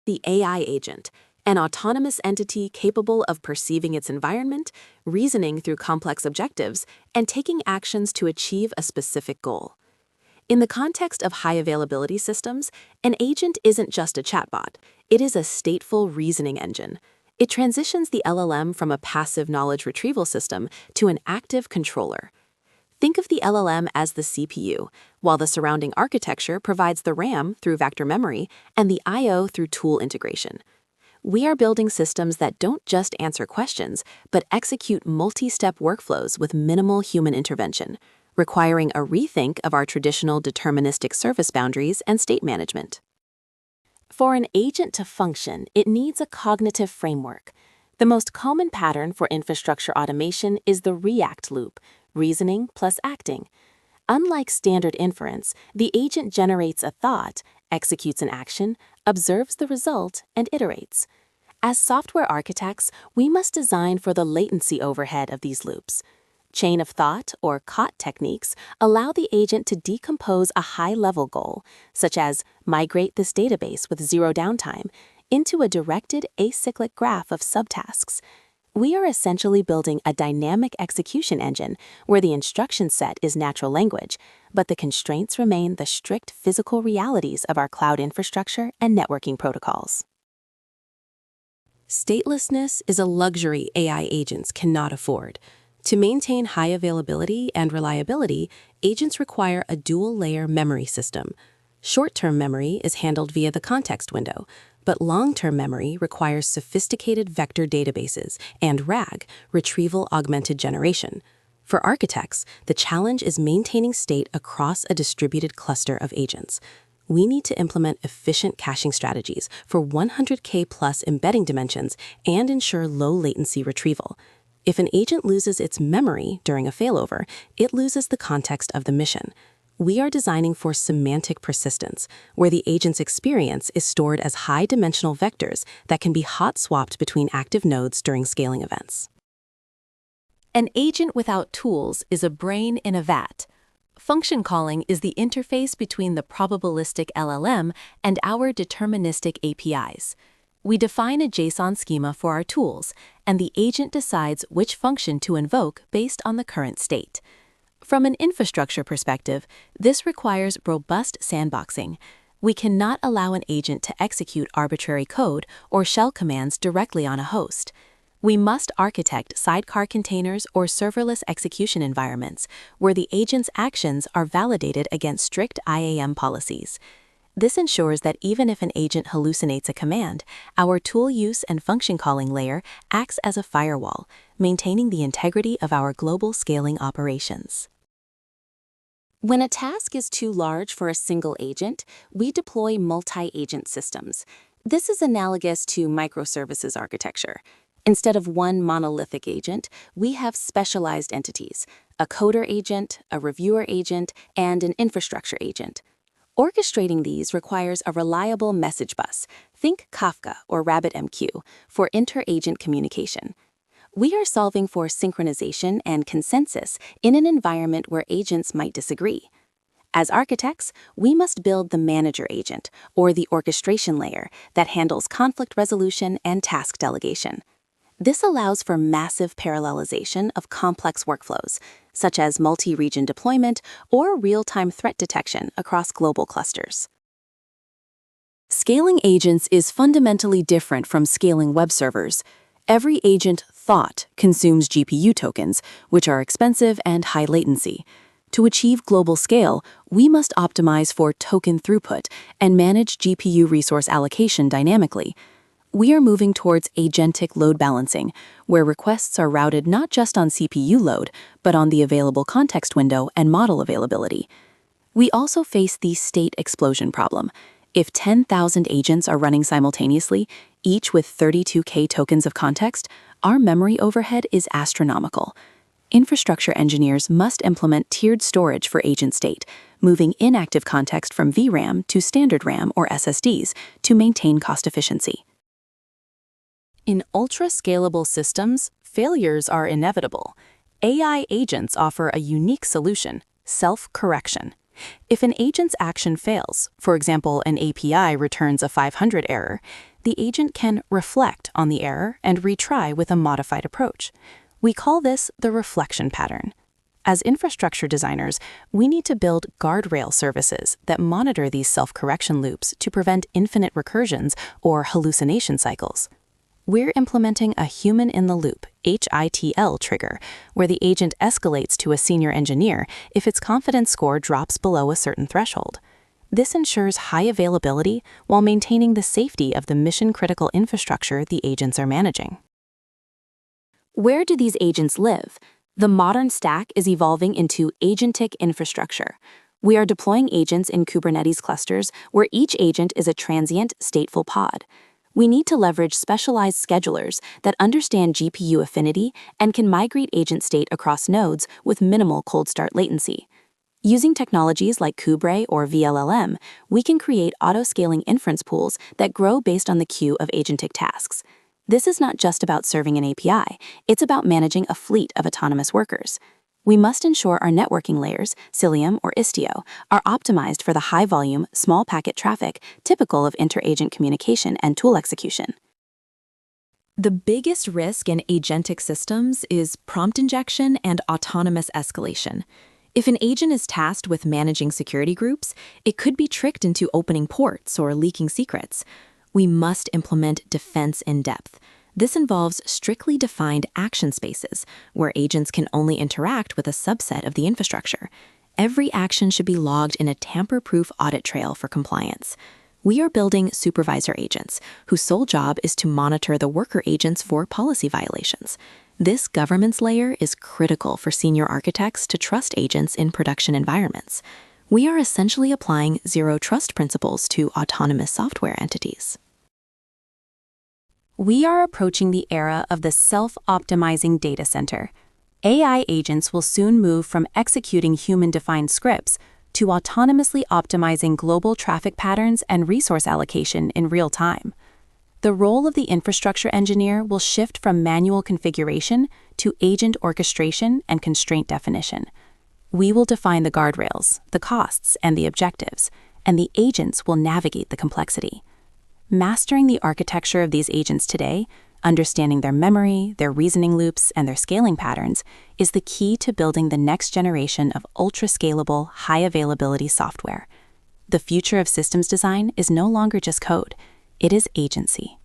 The AI agent, an autonomous entity capable of perceiving its environment, reasoning through complex objectives, and taking actions to achieve a specific goal. In the context of high-availability systems, an agent isn't just a chatbot. It is a stateful reasoning engine. It transitions the LLM from a passive knowledge retrieval system to an active controller. Think of the LLM as the CPU, while the surrounding architecture provides the RAM through vector memory and the I/O through tool integration. We are building systems that don't just answer questions, but execute multi-step workflows with minimal human intervention, requiring a rethink of our traditional deterministic service boundaries and state management. For an agent to function, it needs a cognitive framework. The most common pattern for infrastructure automation is the react loop, reasoning plus acting. Unlike standard inference, the agent generates a thought, executes an action, observes the result, and iterates. As software architects, we must design for the latency overhead of these loops. Chain of thought, or COT techniques, allow the agent to decompose a high-level goal, such as migrate this database with zero downtime, into a directed acyclic graph of subtasks. We are essentially building a dynamic execution engine where the instruction set is natural language, but the constraints remain the strict physical realities of our cloud infrastructure and networking protocols. Statelessness is a luxury AI agents cannot afford. To maintain high availability and reliability, agents require a dual-layer memory system. Short-term memory is handled via the context window, but long-term memory requires sophisticated vector databases and RAG, retrieval augmented generation. For architects, the challenge is maintaining state across a distributed cluster of agents. We need to implement efficient caching strategies for 100K plus embedding dimensions and ensure low latency retrieval. If an agent loses its memory during a failover, it loses the context of the mission. We are designing for semantic persistence, where the agent's experience is stored as high-dimensional vectors that can be hot-swapped between active nodes during scaling events. An agent without tools is a brain in a vat. Function calling is the interface between the probabilistic LLM and our deterministic APIs. We define a JSON schema for our tools, and the agent decides which function to invoke based on the current state. From an infrastructure perspective, this requires robust sandboxing. We cannot allow an agent to execute arbitrary code or shell commands directly on a host. We must architect sidecar containers or serverless execution environments where the agent's actions are validated against strict IAM policies. This ensures that even if an agent hallucinates a command, our tool use and function calling layer acts as a firewall, maintaining the integrity of our global scaling operations. When a task is too large for a single agent, we deploy multi-agent systems. This is analogous to microservices architecture. Instead of one monolithic agent, we have specialized entities: a coder agent, a reviewer agent, and an infrastructure agent. Orchestrating these requires a reliable message bus, think Kafka or RabbitMQ, for inter-agent communication. We are solving for synchronization and consensus in an environment where agents might disagree. As architects, we must build the manager agent, or the orchestration layer, that handles conflict resolution and task delegation. This allows for massive parallelization of complex workflows, such as multi-region deployment or real-time threat detection across global clusters. Scaling agents is fundamentally different from scaling web servers. Every agent thought consumes GPU tokens, which are expensive and high latency. To achieve global scale, we must optimize for token throughput and manage GPU resource allocation dynamically. We are moving towards agentic load balancing, where requests are routed not just on CPU load, but on the available context window and model availability. We also face the state explosion problem. If 10,000 agents are running simultaneously, each with 32K tokens of context, our memory overhead is astronomical. Infrastructure engineers must implement tiered storage for agent state, moving inactive context from VRAM to standard RAM or SSDs to maintain cost efficiency. In ultra-scalable systems, failures are inevitable. AI agents offer a unique solution: self-correction. If an agent's action fails, for example, an API returns a 500 error, the agent can reflect on the error and retry with a modified approach. We call this the reflection pattern. As infrastructure designers, we need to build guardrail services that monitor these self-correction loops to prevent infinite recursions or hallucination cycles. We're implementing a human-in-the-loop (HITL) trigger, where the agent escalates to a senior engineer if its confidence score drops below a certain threshold. This ensures high availability while maintaining the safety of the mission-critical infrastructure the agents are managing. Where do these agents live? The modern stack is evolving into Agentic infrastructure. We are deploying agents in Kubernetes clusters where each agent is a transient, stateful pod. We need to leverage specialized schedulers that understand GPU affinity and can migrate agent state across nodes with minimal cold start latency. Using technologies like Kubre or VLLM, we can create auto-scaling inference pools that grow based on the queue of agentic tasks. This is not just about serving an API, it's about managing a fleet of autonomous workers. We must ensure our networking layers, Cilium or Istio, are optimized for the high-volume, small-packet traffic typical of inter-agent communication and tool execution. The biggest risk in agentic systems is prompt injection and autonomous escalation. If an agent is tasked with managing security groups, it could be tricked into opening ports or leaking secrets. We must implement defense in depth. This involves strictly defined action spaces, where agents can only interact with a subset of the infrastructure. Every action should be logged in a tamper-proof audit trail for compliance. We are building supervisor agents, whose sole job is to monitor the worker agents for policy violations. This governance layer is critical for senior architects to trust agents in production environments. We are essentially applying zero-trust principles to autonomous software entities. We are approaching the era of the self-optimizing data center. AI agents will soon move from executing human-defined scripts to autonomously optimizing global traffic patterns and resource allocation in real time. The role of the infrastructure engineer will shift from manual configuration to agent orchestration and constraint definition. We will define the guardrails, the costs, and the objectives, and the agents will navigate the complexity. Mastering the architecture of these agents today, understanding their memory, their reasoning loops, and their scaling patterns, is the key to building the next generation of ultra-scalable, high-availability software. The future of systems design is no longer just code, it is agency.